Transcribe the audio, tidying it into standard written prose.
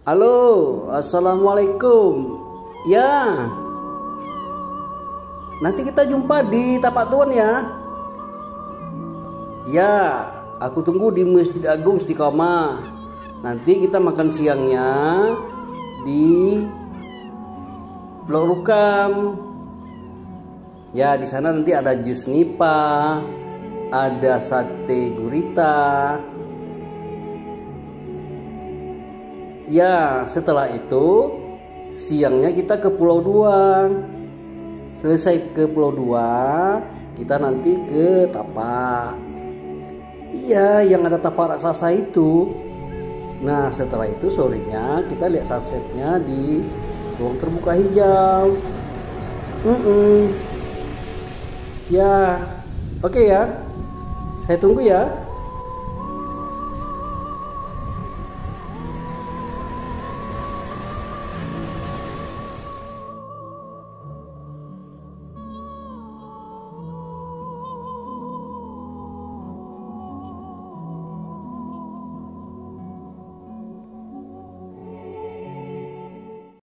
Halo, assalamualaikum. Ya, nanti kita jumpa di Tapaktuan ya. Ya, aku tunggu di Masjid Agung Istiqomah. Nanti kita makan siangnya di Blok Rukam. Ya, di sana nanti ada jus nipa, ada sate gurita. Ya, setelah itu siangnya kita ke Pulau 2. Selesai ke Pulau 2, kita nanti ke Tapak. Iya, yang ada tapak raksasa itu. Nah, setelah itu sorenya kita lihat sunsetnya di ruang terbuka hijau. Ya, oke ya. Saya tunggu ya.